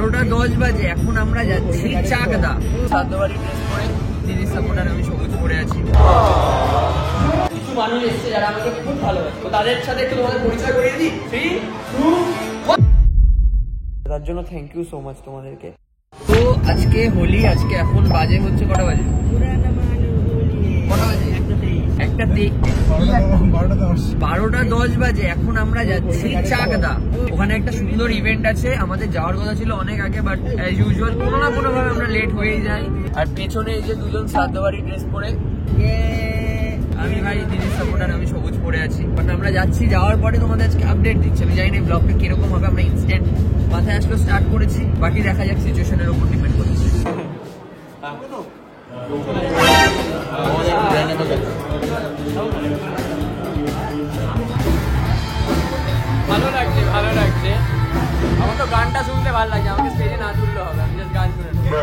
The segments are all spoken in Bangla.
12:10 বাজে, এখন আমরা যাচ্ছি চাকদা। সাদ্যবাড়ি ড্রেস পরে দিদির সাপোর্টার আমি সবুজ পরে আছি। কিছু মানুষ এসছে যারা আমাকে খুব ভালোবাসে, তো তাদের সাথে একটু তোমাদের পরিচয় করিয়ে দিই। 3, 2, 1। তার জন্য থ্যাংক ইউ সো মাচ তোমাদেরকে। তো আজকে হোলি, আজকে এখন বাজে হচ্ছে কটা বাজে? 12:10 বাজে, এখন আমরা যাচ্ছি চাকদা। ওখানে একটা সুন্দর ইভেন্ট আছে, আমাদের যাওয়ার কথা ছিল অনেক আগে, বাট অ্যাজ ইউজুয়াল কোনো না কোনো ভাবে আমরা লেট হয়েই যাই। আর পেছনে এই যে দুজন সাদ্যবাড়ি ড্রেস পরে, আমি ভাই দিদির সাপোর্টার আমি সবুজ পরে আছি। বাট আমরা যাচ্ছি, যাওয়ার পরে তোমাদের আজকে আপডেট দিচ্ছি। আমি জানি না ব্লগটা কিরকম হবে, আমরা ইনস্ট্যান্ট মাথায় আসলো স্টার্ট করেছি, বাকি দেখা যাক সিচুয়েশনের উপর ডিপেন্ড করছে। ভালো লাগছে, ভালো লাগছে। আমার তো গানটা শুনতে ভালো লাগছে, আমাকে স্টেজে না তুললে হবে, আমি জাস্ট গান শুনে নেব।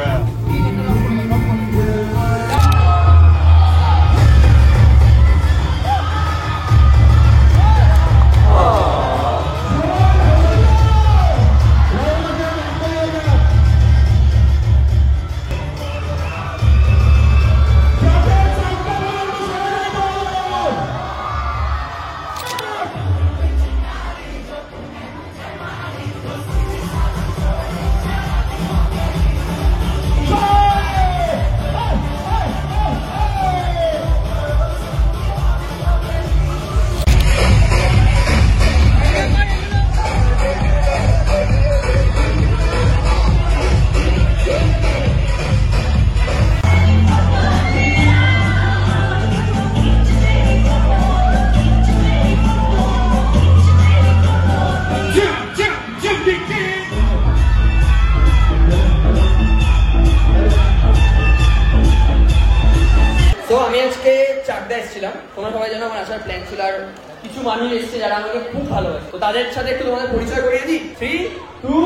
আমি আজকে চাকদা এসেছিলাম, তোমরা সবাই জানো আমার আসার প্ল্যান ছিল। আর কিছু মানুষ এসছে যারা আমাকে খুব ভালোবাসে, তো তাদের সাথে একটু তোমাদের পরিচয় করিয়ে দিই। 3, 2,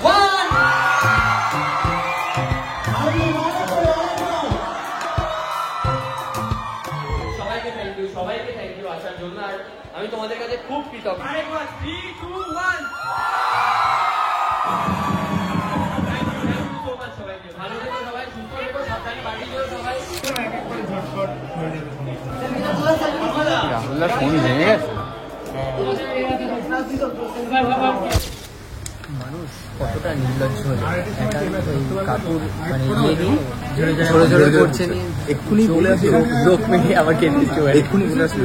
1। সবাইকে থ্যাংক ইউ, সবাইকে থ্যাংক ইউ আসার জন্য। আর আমি তোমাদের কাছে খুব কৃতজ্ঞ। 3, 2, 1। ভালো থেকো সবাই, সুস্থ থেকো, সাবধানে বাড়ি যেও সবাই। রাহুলদার ফোন ভেঙে গেছে। মানুষ কতটা নির্লজ্জ হলো, কাকুর মানে ঝরে ঝরে করছে, এক্ষুনি বলে আসলো লোক মেঘে আবার কেন্দ্রে এক্ষুনি বলে আসলো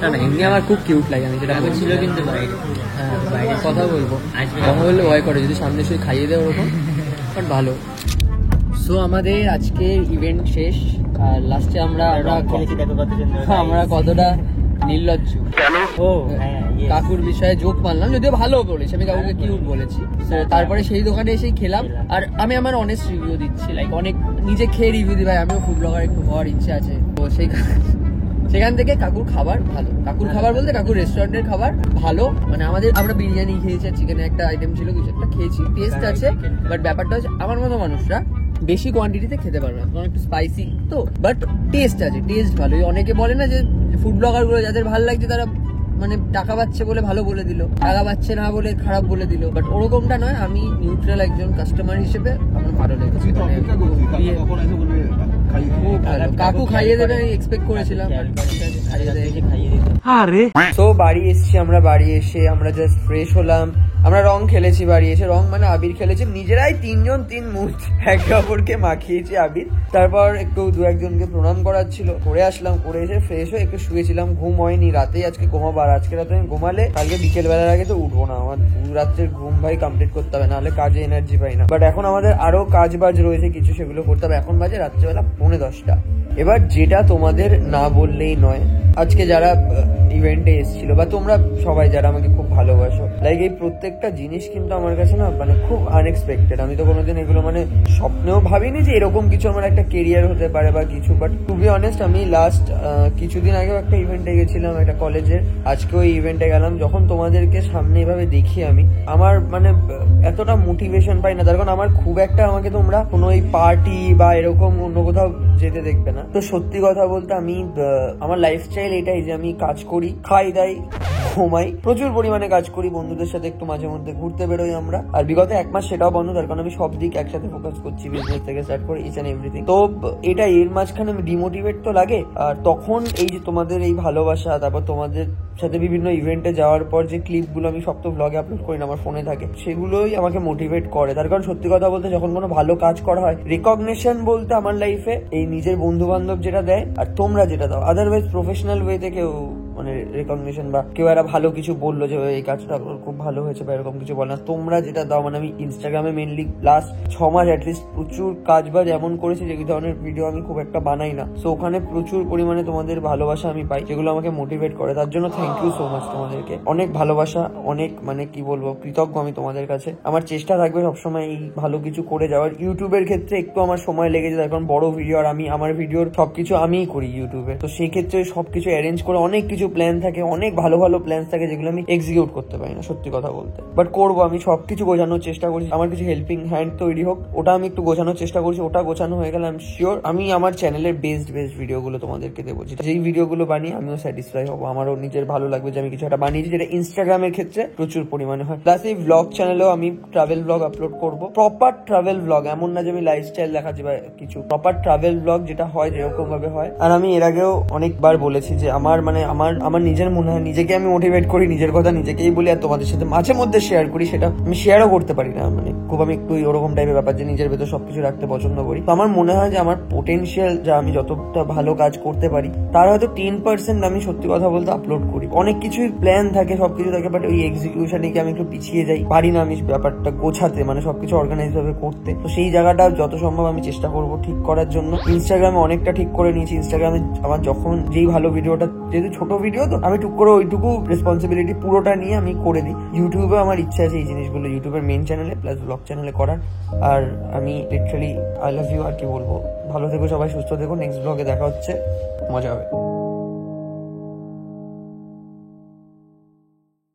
না না, এমনি আমার খুব কিউট লাগে। আমি যেটা ছিল কিন্তু বাইরে, হ্যাঁ বাইরে কথা বলবো, কথা বললে ভয় করে, যদি সামনে সে খাইয়ে দেয় ওরকম, বাট ভালো। সো আমাদের আজকে ইভেন্ট শেষ, আর লাস্টে আমরা কতটা নির্লজ্জ কাকুর বিষয়ে জোক মারলাম, যদিও ভালো বলেছি, আমি কাকুকে কিউট বলেছি। তারপরে সেই দোকানে এসেই খেলাম, আর আমি আমার অনেস্ট রিভিউ দিচ্ছি, লাইক অনেক নিজে খেয়ে রিভিউ দিই ভাই, আমিও ফুড ব্লগার একটু হওয়ার ইচ্ছে আছে। তো সেখান থেকে কাকুর খাবার ভালো, কাকুর খাবার বলতে কাকুর রেস্টুরেন্টের খাবার ভালো। মানে আমরা বিরিয়ানি খেয়েছি, চিকেনের একটা আইটেম ছিল, কিছু একটা খেয়েছি, টেস্ট আছে। বাট ব্যাপারটা হচ্ছে আমার মতো মানুষরা বেশি কোয়ান্টিটিতে খেতে পারবে না, কারণ একটু স্পাইসি তো, বাট টেস্ট আছে, টেস্ট ভালো। অনেকে বলে না যে ফুড ব্লগার গুলো যাদের ভালো লাগছে তারা মানে টাকা পাচ্ছে বলে ভালো বলে দিল, টাকা পাচ্ছে না বলে খারাপ বলে দিল, বাট ওরকমটা নয়। আমি নিউট্রাল একজন কাস্টমার হিসেবে আমার ভালো লেগেছে। কাকু খাইয়ে দেবে আমি এক্সপেক্ট করেছিলাম, তো বাড়ি এসছি আমরা। বাড়ি এসে আমরা জাস্ট ফ্রেশ হলাম, আমরা রং খেলেছি বাড়ি এসে, রং মানে আবির খেলেছি নিজেরাই, 3 জন 3 মুঠ একে অপরকে মাখিয়েছি আবির। তারপর একটু 2-1 জনকে প্রণাম করার ছিল, করে আসলাম, করে এসে ফ্রেশ হয়ে একটু শুয়েছিলাম, ঘুম হয়নি রাতেই। আজকে ঘুমাবো, আর আজকে রাতে আমি ঘুমালে কালকে বিকেল বেলার আগে তো উঠবো না, আমার 2 রাত্রের ঘুম ভাই কমপ্লিট করতে হবে, নাহলে কাজে এনার্জি পাই না। বাট এখন আমাদের আরো কাজ বাজ রয়েছে কিছু, সেগুলো করতে হবে। এখন বাজে রাত্রেবেলা 9:45। এবার যেটা তোমাদের না বললেই নয়, আজকে যারা ইভেন্টে এসেছিল বা তোমরা সবাই যারা আমাকে খুব ভালোবাসো, লাইক এই প্রত্যেকটা জিনিস কিন্তু আমার কাছে না মানে খুব আনএক্সপেক্টেড। আমি তো কোনোদিন এগুলো মানে স্বপ্নেও ভাবিনি যে এরকম কিছু আমার একটা কেরিয়ার হতে পারে বা কিছু। বাট টু বি অনেস্ট, আমি লাস্ট কিছুদিন আগেও একটা ইভেন্টে গেছিলাম, একটা কলেজের, আজকে ওই ইভেন্টে গেলাম। যখন তোমাদেরকে সামনে এভাবে দেখি আমি, আমার মানে এতটা মোটিভেশন পাই না, তার কারণ আমার খুব একটা আমাকে তোমরা কোনো এই পার্টি বা এরকম অন্য কোথাও যেতে দেখবে না। তো সত্যি কথা বলতে আমি আমার লাইফস্টাইল এটাই যে আমি কাজ করি, খাই দাই, ঘুমাই, প্রচুর পরিমাণে কাজ করি, বন্ধুদের সাথে একটু মাঝে মধ্যে ঘুরতে বেরোই আমরা। আর বিগত 1 মাস সেটাও বন্ধ, তার কারণ আমি সব দিক একসাথে ফোকাস করছি, বিজনেস থেকে স্টার্ট করে ইচ এন্ড এভরিথিং। তো এটা এর মাঝখানে ডিমোটিভেট তো লাগে। আর তখন এই যে তোমাদের এই ভালোবাসা, তারপর তোমাদের সাথে বিভিন্ন ইভেন্টে যাওয়ার পর যে ক্লিপগুলো আমি সব তো ব্লগে আপলোড করি না, আমার ফোনে থাকে, সেগুলোই আমাকে মোটিভেট করে। তার কারণ সত্যি কথা বলতে যখন কোনো ভালো কাজ করা হয়, রেকগনিশন বলতে আমার লাইফে এই নিজের বন্ধু বান্ধব যেটা দেয় আর তোমরা যেটা দাও, আদারওয়াইজ প্রফেশনাল ওয়েতে কেউ মানে রেকগনিশন বা কেউ একটা ভালো কিছু বললো যে এই কাজটা খুব ভালো হয়েছে বা এরকম কিছু বলে না, তোমরা যেটা দাও। মানে আমি ইনস্টাগ্রামে মেনলি লাস্ট 6 মাস অ্যাটলিস্ট প্রচুর কাজ বাজ এমন করেছি যে ধরনের ভিডিও আমি খুব একটা বানাই না, সো ওখানে প্রচুর পরিমাণে তোমাদের ভালোবাসা আমি পাই, যেগুলো আমাকে মোটিভেট করে। তার জন্য থ্যাংক ইউ সো মাচ তোমাদেরকে, অনেক ভালোবাসা, অনেক মানে কি বলবো, কৃতজ্ঞ আমি তোমাদের কাছে। আমার চেষ্টা থাকবে সবসময় এই ভালো কিছু করে যাওয়ার। ইউটিউবের ক্ষেত্রে একটু আমার সময় লেগেছে, তার কারণ বড় ভিডিও আর আমি আমার ভিডিওর সবকিছু আমিই করি ইউটিউবে, তো সেই ক্ষেত্রে সবকিছু অ্যারেঞ্জ করে অনেক কিছু প্ল্যান থাকে, অনেক ভালো ভালো প্ল্যান থাকে যেগুলো আমি এক্সিকিউট করতে পারি না সত্যি কথা বলতে, বাট করবো। আমি সবকিছু গোছানোর চেষ্টা করছি, আমার কিছু হেল্পিং হ্যান্ড তৈরি হোক, ওটা আমি একটু গোছানোর চেষ্টা করছি। ওটা গোছানো হয়ে গেলে আমি শিওর আমি আমার চ্যানেলের বেস্ট ভিডিওগুলো তোমাদেরকে দেবো, যেই ভিডিওগুলো বানিয়ে আমিও স্যাটিসফাই হবো, আমারও নিজের ভালো লাগবে যে আমি কিছু একটা বানিয়েছি, যেটা ইনস্টাগ্রামের ক্ষেত্রে প্রচুর পরিমাণে হয়। প্লাস এই ব্লগ চ্যানেলেও আমি ট্রাভেল ব্লগ আপলোড করবো, প্রপার ট্রাভেল ব্লগ, এমন না যে আমি লাইফস্টাইল দেখাচ্ছি বা কিছু, প্রপার ট্রাভেল ব্লগ যেটা হয় যেরকম ভাবে হয়। আর আমি এর আগেও অনেকবার বলেছি যে আমার মানে আমার নিজের মনে হয়, নিজেকে আমি মোটিভেট করি, নিজের কথা নিজেকেই বলি, আর তোমাদের সাথে মাঝে মধ্যে শেয়ার করি, সেটা আমি শেয়ারও করতে পারি না, মানে খুব আমি একটু ওরকম টাইপের ব্যাপার যে নিজের ভেতর সবকিছু রাখতে পছন্দ করি। তো আমার মনে হয় যে আমার পোটেনশিয়াল, যা আমি যতটা ভালো কাজ করতে পারি তার হয়তো 10% আমি সত্যি কথা বলতে আপলোড করি। অনেক কিছুই প্ল্যান থাকে, সবকিছু থাকে, বাট ওই এক্সিকিউশনে কি আমি একটু পিছিয়ে যাই, পারি না আমি ব্যাপারটা গোছাতে, মানে সবকিছু অর্গানাইজ ভাবে করতে। তো সেই জায়গাটা যত সম্ভব আমি চেষ্টা করবো ঠিক করার জন্য। ইনস্টাগ্রামে অনেকটা ঠিক করে নিয়েছি, ইনস্টাগ্রামে আমার যখন যেই ভালো ভিডিওটা, যেহেতু ছোট ভিডিও তো আমি টুক করে ওইটুকু রেসপন্সিবিলিটি পুরোটা নিয়ে আমি করে দিই। ইউটিউবে আমার ইচ্ছা আছে এই জিনিসগুলো ইউটিউবের মেন চ্যানেলে প্লাস ব্লগ চ্যানেলে করার। আর আমি লিটারালি আই লাভ ইউ, আর কি বলবো, ভালো থেকো সবাই, সুস্থ থেকো, নেক্সট ব্লগে দেখা হচ্ছে, মজা হবে।